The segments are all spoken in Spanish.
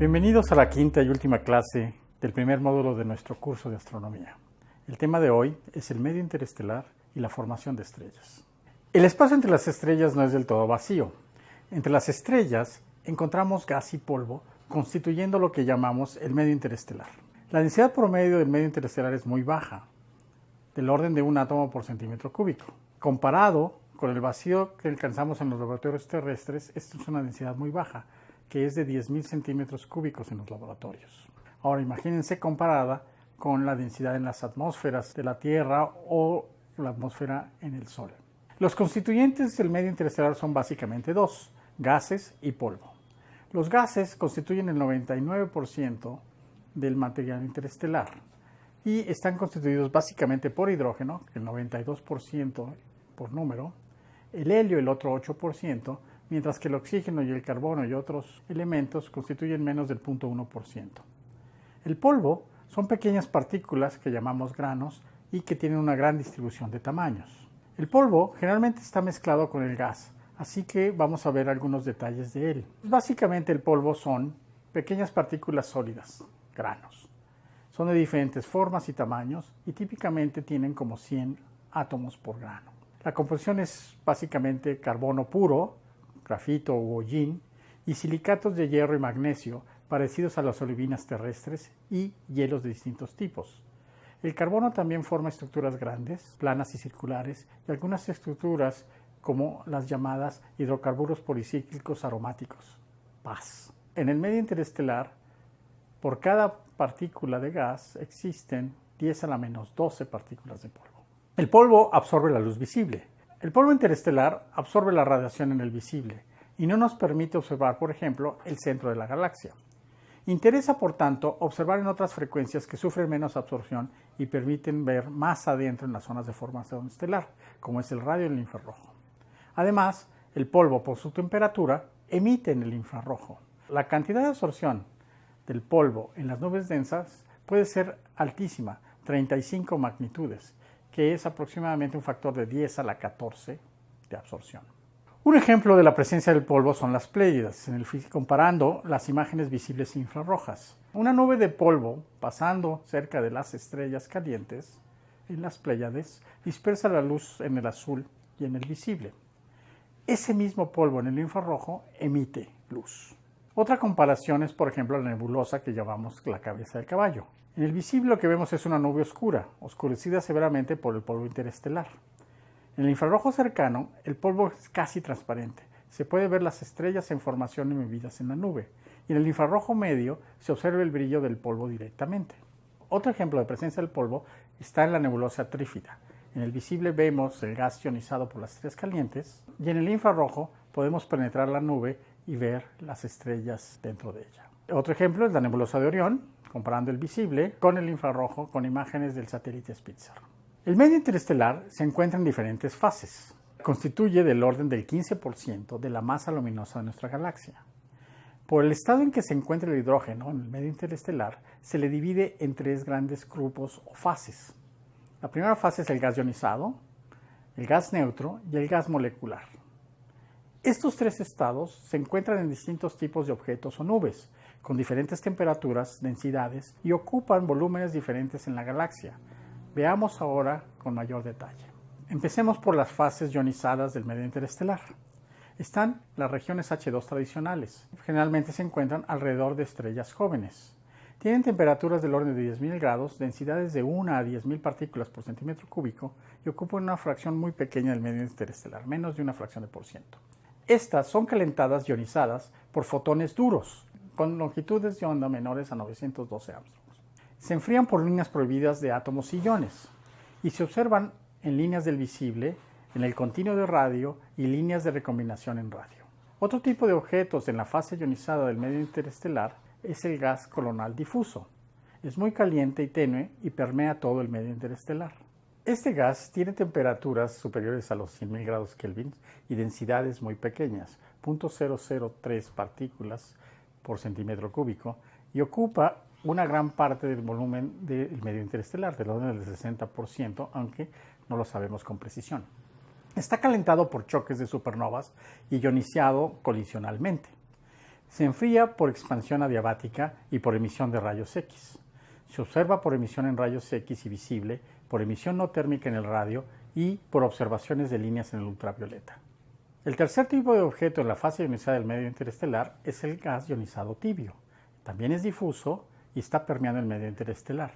Bienvenidos a la quinta y última clase del primer módulo de nuestro curso de astronomía. El tema de hoy es el medio interestelar y la formación de estrellas. El espacio entre las estrellas no es del todo vacío. Entre las estrellas encontramos gas y polvo, constituyendo lo que llamamos el medio interestelar. La densidad promedio del medio interestelar es muy baja, del orden de un átomo por centímetro cúbico. Comparado con el vacío que alcanzamos en los laboratorios terrestres, esta es una densidad muy baja, que es de 10.000 centímetros cúbicos en los laboratorios. Ahora imagínense comparada con la densidad en las atmósferas de la Tierra o la atmósfera en el Sol. Los constituyentes del medio interestelar son básicamente dos: gases y polvo. Los gases constituyen el 99% del material interestelar y están constituidos básicamente por hidrógeno, el 92% por número, el helio el otro 8%, mientras que el oxígeno y el carbono y otros elementos constituyen menos del 0.1%. El polvo son pequeñas partículas que llamamos granos y que tienen una gran distribución de tamaños. El polvo generalmente está mezclado con el gas, así que vamos a ver algunos detalles de él. Básicamente el polvo son pequeñas partículas sólidas, granos. Son de diferentes formas y tamaños y típicamente tienen como 100 átomos por grano. La composición es básicamente carbono puro, grafito o hollín, y silicatos de hierro y magnesio parecidos a las olivinas terrestres y hielos de distintos tipos. El carbono también forma estructuras grandes, planas y circulares, y algunas estructuras como las llamadas hidrocarburos policíclicos aromáticos, PAS. En el medio interestelar, por cada partícula de gas existen 10 a la menos 12 partículas de polvo. El polvo absorbe la luz visible. El polvo interestelar absorbe la radiación en el visible y no nos permite observar, por ejemplo, el centro de la galaxia. Interesa, por tanto, observar en otras frecuencias que sufren menos absorción y permiten ver más adentro en las zonas de formación estelar, como es el radio y el infrarrojo. Además, el polvo, por su temperatura, emite en el infrarrojo. La cantidad de absorción del polvo en las nubes densas puede ser altísima, 35 magnitudes, que es aproximadamente un factor de 10 a la 14 de absorción. Un ejemplo de la presencia del polvo son las Pléyades, comparando las imágenes visibles infrarrojas. Una nube de polvo pasando cerca de las estrellas calientes, en las Pléyades, dispersa la luz en el azul y en el visible. Ese mismo polvo en el infrarrojo emite luz. Otra comparación es, por ejemplo, la nebulosa que llamamos la cabeza del caballo. En el visible lo que vemos es una nube oscura, oscurecida severamente por el polvo interestelar. En el infrarrojo cercano, el polvo es casi transparente. Se puede ver las estrellas en formación embebidas en la nube. Y en el infrarrojo medio se observa el brillo del polvo directamente. Otro ejemplo de presencia del polvo está en la nebulosa trífida. En el visible vemos el gas ionizado por las estrellas calientes y en el infrarrojo podemos penetrar la nube y ver las estrellas dentro de ella. Otro ejemplo es la nebulosa de Orión, comparando el visible con el infrarrojo con imágenes del satélite Spitzer. El medio interestelar se encuentra en diferentes fases. Constituye del orden del 15% de la masa luminosa de nuestra galaxia. Por el estado en que se encuentra el hidrógeno en el medio interestelar, se le divide en tres grandes grupos o fases. La primera fase es el gas ionizado, el gas neutro y el gas molecular. Estos tres estados se encuentran en distintos tipos de objetos o nubes, con diferentes temperaturas, densidades y ocupan volúmenes diferentes en la galaxia. Veamos ahora con mayor detalle. Empecemos por las fases ionizadas del medio interestelar. Están las regiones H2 tradicionales. Generalmente se encuentran alrededor de estrellas jóvenes. Tienen temperaturas del orden de 10.000 grados, densidades de 1 a 10.000 partículas por centímetro cúbico y ocupan una fracción muy pequeña del medio interestelar, menos de una fracción de por ciento. Estas son calentadas ionizadas por fotones duros, con longitudes de onda menores a 912 ámstrongs. Se enfrían por líneas prohibidas de átomos y iones y se observan en líneas del visible, en el continuo de radio y líneas de recombinación en radio. Otro tipo de objetos en la fase ionizada del medio interestelar es el gas coronal difuso. Es muy caliente y tenue y permea todo el medio interestelar. Este gas tiene temperaturas superiores a los 100.000 grados Kelvin y densidades muy pequeñas, 0.003 partículas por centímetro cúbico, y ocupa una gran parte del volumen del medio interestelar, del orden del 60%, aunque no lo sabemos con precisión. Está calentado por choques de supernovas y ionizado colisionalmente. Se enfría por expansión adiabática y por emisión de rayos X. Se observa por emisión en rayos X y visible, por emisión no térmica en el radio y por observaciones de líneas en el ultravioleta. El tercer tipo de objeto en la fase ionizada del medio interestelar es el gas ionizado tibio. También es difuso y está permeando el medio interestelar.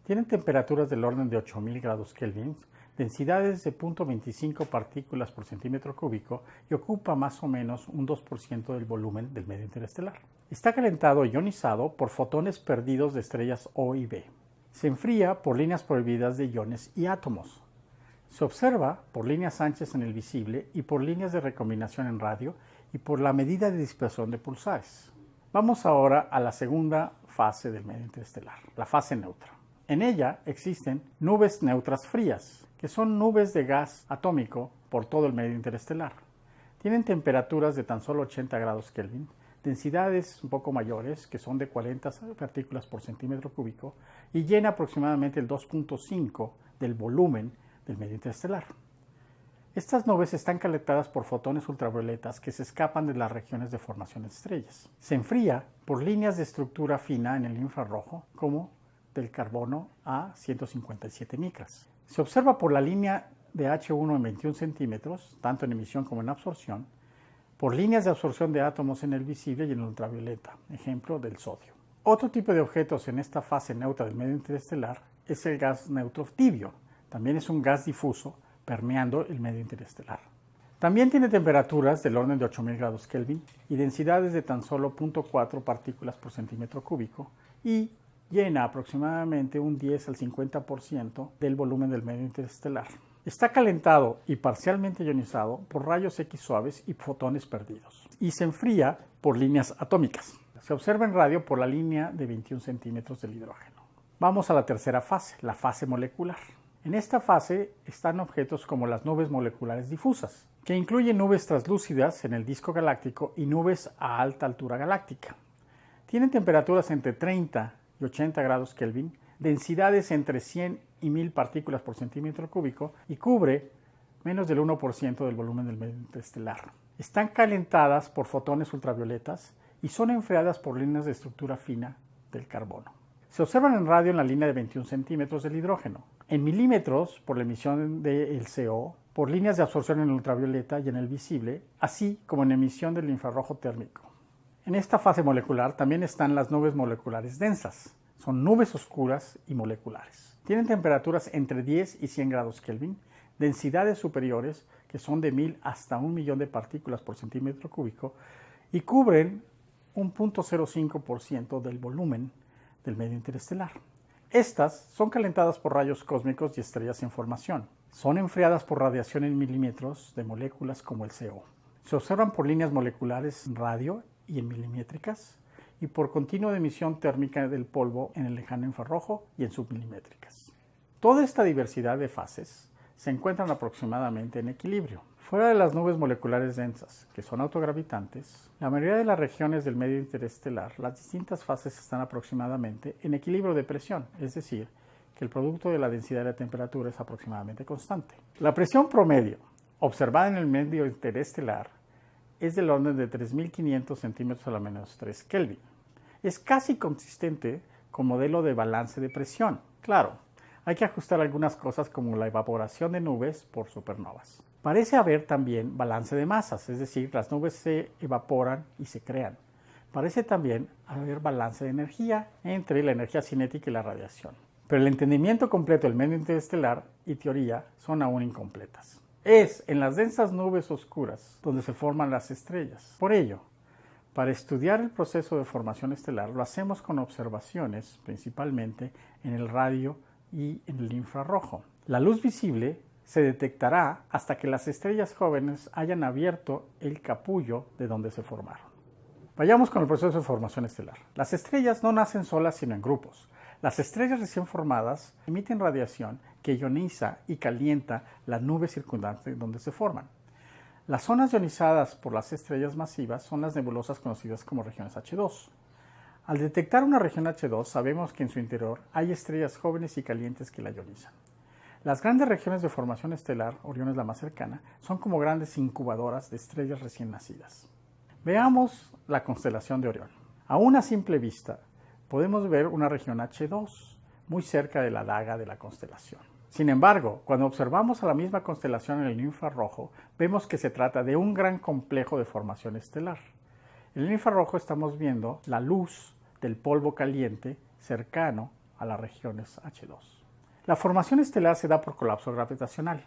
Tienen temperaturas del orden de 8000 grados Kelvin, densidades de 0.25 partículas por centímetro cúbico y ocupa más o menos un 2% del volumen del medio interestelar. Está calentado e ionizado por fotones perdidos de estrellas O y B. Se enfría por líneas prohibidas de iones y átomos. Se observa por líneas anchas en el visible y por líneas de recombinación en radio y por la medida de dispersión de pulsares. Vamos ahora a la segunda fase del medio interestelar, la fase neutra. En ella existen nubes neutras frías, que son nubes de gas atómico por todo el medio interestelar. Tienen temperaturas de tan solo 80 grados Kelvin, densidades un poco mayores, que son de 40 partículas por centímetro cúbico, y llena aproximadamente el 2.5 del volumen del medio interestelar. Estas nubes están calentadas por fotones ultravioletas que se escapan de las regiones de formación de estrellas. Se enfría por líneas de estructura fina en el infrarrojo, como del carbono a 157 micras. Se observa por la línea de H1 en 21 centímetros, tanto en emisión como en absorción, por líneas de absorción de átomos en el visible y en el ultravioleta, ejemplo del sodio. Otro tipo de objetos en esta fase neutra del medio interestelar es el gas neutro tibio. También es un gas difuso permeando el medio interestelar. También tiene temperaturas del orden de 8000 grados Kelvin y densidades de tan solo 0.4 partículas por centímetro cúbico y llena aproximadamente un 10 al 50% del volumen del medio interestelar. Está calentado y parcialmente ionizado por rayos X suaves y fotones perdidos. Y se enfría por líneas atómicas. Se observa en radio por la línea de 21 centímetros del hidrógeno. Vamos a la tercera fase, la fase molecular. En esta fase están objetos como las nubes moleculares difusas, que incluyen nubes translúcidas en el disco galáctico y nubes a alta altura galáctica. Tienen temperaturas entre 30 y 80 grados Kelvin, densidades entre 100 y 1000 partículas por centímetro cúbico y cubre menos del 1% del volumen del medio interestelar. Están calentadas por fotones ultravioletas y son enfriadas por líneas de estructura fina del carbono. Se observan en radio en la línea de 21 centímetros del hidrógeno, en milímetros por la emisión del CO, por líneas de absorción en el ultravioleta y en el visible, así como en emisión del infrarrojo térmico. En esta fase molecular también están las nubes moleculares densas. Son nubes oscuras y moleculares. Tienen temperaturas entre 10 y 100 grados Kelvin, densidades superiores que son de 1000 hasta 1.000.000 de partículas por centímetro cúbico y cubren un 0.05% del volumen del medio interestelar. Estas son calentadas por rayos cósmicos y estrellas en formación. Son enfriadas por radiación en milímetros de moléculas como el CO. Se observan por líneas moleculares en radio y en milimétricas y por continuo de emisión térmica del polvo en el lejano infrarrojo y en submilimétricas. Toda esta diversidad de fases se encuentran aproximadamente en equilibrio. Fuera de las nubes moleculares densas, que son autogravitantes, la mayoría de las regiones del medio interestelar, las distintas fases están aproximadamente en equilibrio de presión, es decir, que el producto de la densidad y la temperatura es aproximadamente constante. La presión promedio observada en el medio interestelar es del orden de 3500 centímetros a la menos 3 Kelvin. Es casi consistente con modelo de balance de presión. Claro, hay que ajustar algunas cosas como la evaporación de nubes por supernovas. Parece haber también balance de masas, es decir, las nubes se evaporan y se crean. Parece también haber balance de energía entre la energía cinética y la radiación. Pero el entendimiento completo del medio interestelar y teoría son aún incompletas. Es en las densas nubes oscuras donde se forman las estrellas. Por ello, para estudiar el proceso de formación estelar lo hacemos con observaciones principalmente en el radio y en el infrarrojo. La luz visible se detectará hasta que las estrellas jóvenes hayan abierto el capullo de donde se formaron. Vayamos con el proceso de formación estelar. Las estrellas no nacen solas sino en grupos. Las estrellas recién formadas emiten radiación que ioniza y calienta la nube circundante donde se forman. Las zonas ionizadas por las estrellas masivas son las nebulosas conocidas como regiones H2. Al detectar una región H2 sabemos que en su interior hay estrellas jóvenes y calientes que la ionizan. Las grandes regiones de formación estelar, Orión es la más cercana, son como grandes incubadoras de estrellas recién nacidas. Veamos la constelación de Orión. A una simple vista podemos ver una región H2, muy cerca de la daga de la constelación. Sin embargo, cuando observamos a la misma constelación en el infrarrojo, vemos que se trata de un gran complejo de formación estelar. En el infrarrojo estamos viendo la luz del polvo caliente cercano a las regiones H2. La formación estelar se da por colapso gravitacional.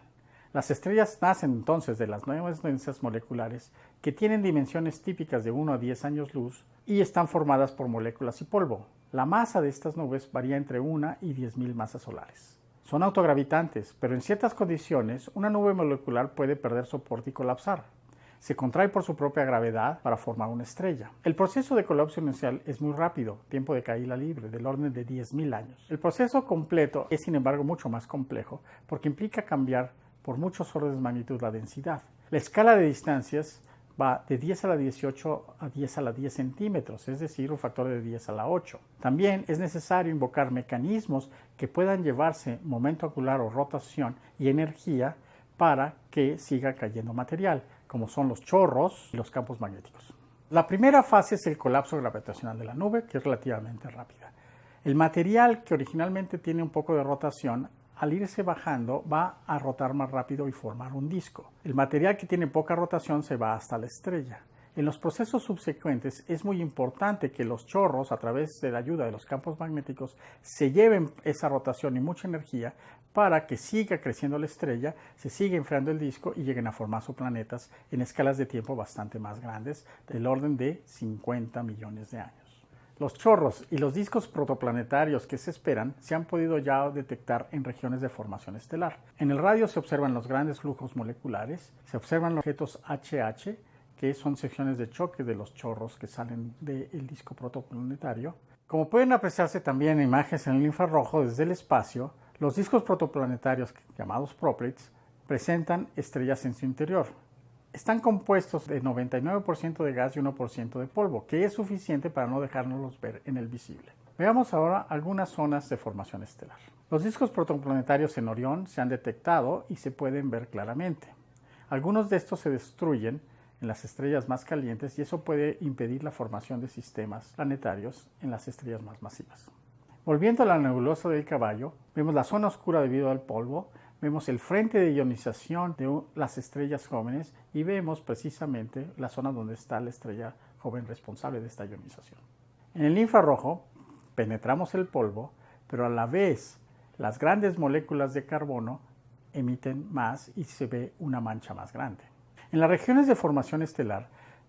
Las estrellas nacen entonces de las nubes densas moleculares que tienen dimensiones típicas de 1 a 10 años luz y están formadas por moléculas y polvo. La masa de estas nubes varía entre 1 y 10.000 masas solares. Son autogravitantes, pero en ciertas condiciones una nube molecular puede perder soporte y colapsar. Se contrae por su propia gravedad para formar una estrella. El proceso de colapso inicial es muy rápido, tiempo de caída libre, del orden de 10.000 años. El proceso completo es, sin embargo, mucho más complejo porque implica cambiar por muchos órdenes de magnitud la densidad. La escala de distancias va de 10 a la 18 a 10 a la 10 centímetros, es decir, un factor de 10 a la 8. También es necesario invocar mecanismos que puedan llevarse momento angular o rotación y energía para que siga cayendo material, como son los chorros y los campos magnéticos. La primera fase es el colapso gravitacional de la nube, que es relativamente rápida. El material que originalmente tiene un poco de rotación, al irse bajando, va a rotar más rápido y formar un disco. El material que tiene poca rotación se va hasta la estrella. En los procesos subsecuentes es muy importante que los chorros, a través de la ayuda de los campos magnéticos, se lleven esa rotación y mucha energía para que siga creciendo la estrella, se siga enfriando el disco y lleguen a formar sus planetas en escalas de tiempo bastante más grandes, del orden de 50 millones de años. Los chorros y los discos protoplanetarios que se esperan se han podido ya detectar en regiones de formación estelar. En el radio se observan los grandes flujos moleculares, se observan los objetos HH, que son secciones de choque de los chorros que salen del disco protoplanetario. Como pueden apreciarse también en imágenes en el infrarrojo desde el espacio, los discos protoplanetarios, llamados proplyds, presentan estrellas en su interior. Están compuestos de 99% de gas y 1% de polvo, que es suficiente para no dejárnoslos ver en el visible. Veamos ahora algunas zonas de formación estelar. Los discos protoplanetarios en Orión se han detectado y se pueden ver claramente. Algunos de estos se destruyen en las estrellas más calientes y eso puede impedir la formación de sistemas planetarios en las estrellas más masivas. Volviendo a la nebulosa del Caballo, vemos la zona oscura debido al polvo, vemos el frente de ionización de las estrellas jóvenes y vemos precisamente la zona donde está la estrella joven responsable de esta ionización. En el infrarrojo penetramos el polvo, pero a la vez las grandes moléculas de carbono emiten más y se ve una mancha más grande. En las regiones de formación estelar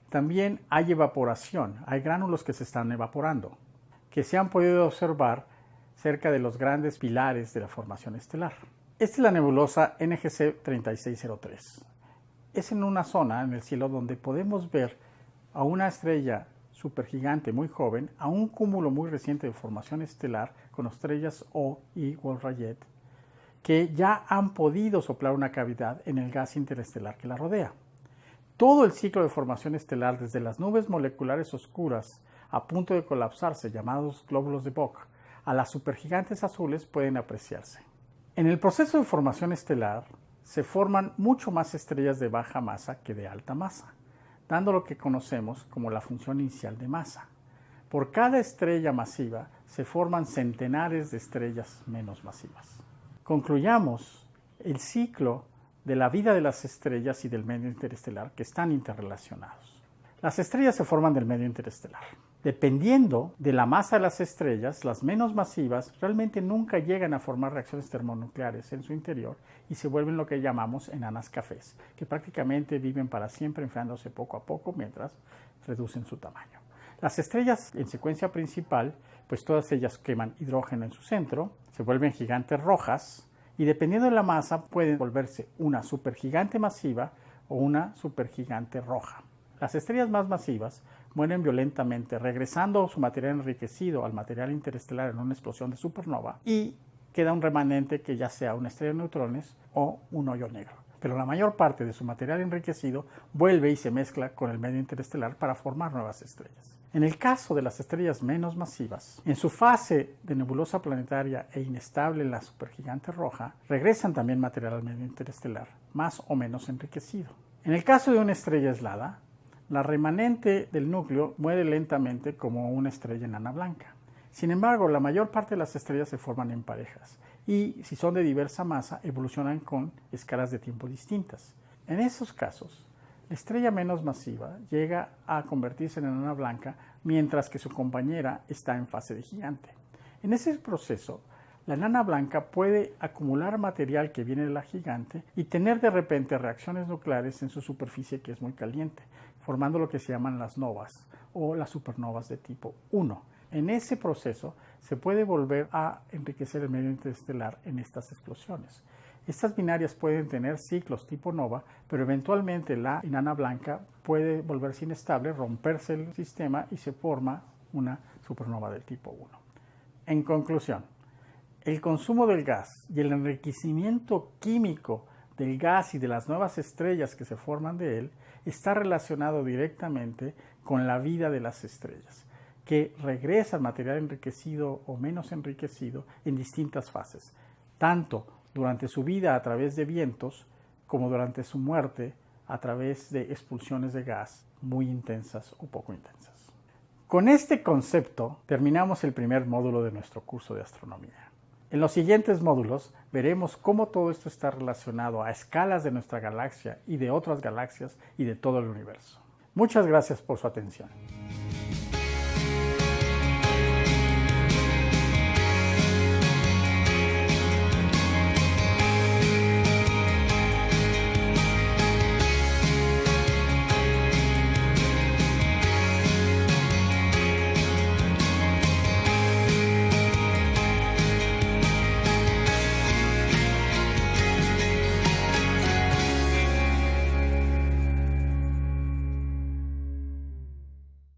también hay evaporación, hay gránulos que se están evaporando, que se han podido observar cerca de los grandes pilares de la formación estelar. Esta es la nebulosa NGC 3603. Es en una zona en el cielo donde podemos ver a una estrella supergigante muy joven, a un cúmulo muy reciente de formación estelar con estrellas O y Wolf-Rayet, que ya han podido soplar una cavidad en el gas interestelar que la rodea. Todo el ciclo de formación estelar, desde las nubes moleculares oscuras a punto de colapsarse, llamados glóbulos de Bock, a las supergigantes azules, pueden apreciarse. En el proceso de formación estelar se forman mucho más estrellas de baja masa que de alta masa, dando lo que conocemos como la función inicial de masa. Por cada estrella masiva se forman centenares de estrellas menos masivas. Concluyamos el ciclo de la vida de las estrellas y del medio interestelar, que están interrelacionados. Las estrellas se forman del medio interestelar. Dependiendo de la masa de las estrellas, las menos masivas realmente nunca llegan a formar reacciones termonucleares en su interior y se vuelven lo que llamamos enanas cafés, que prácticamente viven para siempre enfriándose poco a poco mientras reducen su tamaño. Las estrellas en secuencia principal, pues todas ellas queman hidrógeno en su centro, se vuelven gigantes rojas y dependiendo de la masa pueden volverse una supergigante masiva o una supergigante roja. Las estrellas más masivas mueren violentamente, regresando su material enriquecido al material interestelar en una explosión de supernova y queda un remanente que ya sea una estrella de neutrones o un hoyo negro. Pero la mayor parte de su material enriquecido vuelve y se mezcla con el medio interestelar para formar nuevas estrellas. En el caso de las estrellas menos masivas, en su fase de nebulosa planetaria e inestable en la supergigante roja, regresan también material al medio interestelar, más o menos enriquecido. En el caso de una estrella aislada, La remanente del núcleo muere lentamente como una estrella enana blanca. Sin embargo, la mayor parte de las estrellas se forman en parejas y, si son de diversa masa, evolucionan con escalas de tiempo distintas. En esos casos, la estrella menos masiva llega a convertirse en enana blanca mientras que su compañera está en fase de gigante. En ese proceso, la enana blanca puede acumular material que viene de la gigante y tener de repente reacciones nucleares en su superficie que es muy caliente, formando lo que se llaman las novas o las supernovas de tipo 1. En ese proceso se puede volver a enriquecer el medio interestelar en estas explosiones. Estas binarias pueden tener ciclos tipo nova, pero eventualmente la enana blanca puede volverse inestable, romperse el sistema y se forma una supernova del tipo 1. En conclusión, el consumo del gas y el enriquecimiento químico del gas y de las nuevas estrellas que se forman de él está relacionado directamente con la vida de las estrellas, que regresan material enriquecido o menos enriquecido en distintas fases, tanto durante su vida a través de vientos como durante su muerte a través de expulsiones de gas muy intensas o poco intensas. Con este concepto terminamos el primer módulo de nuestro curso de astronomía. En los siguientes módulos veremos cómo todo esto está relacionado a escalas de nuestra galaxia y de otras galaxias y de todo el universo. Muchas gracias por su atención.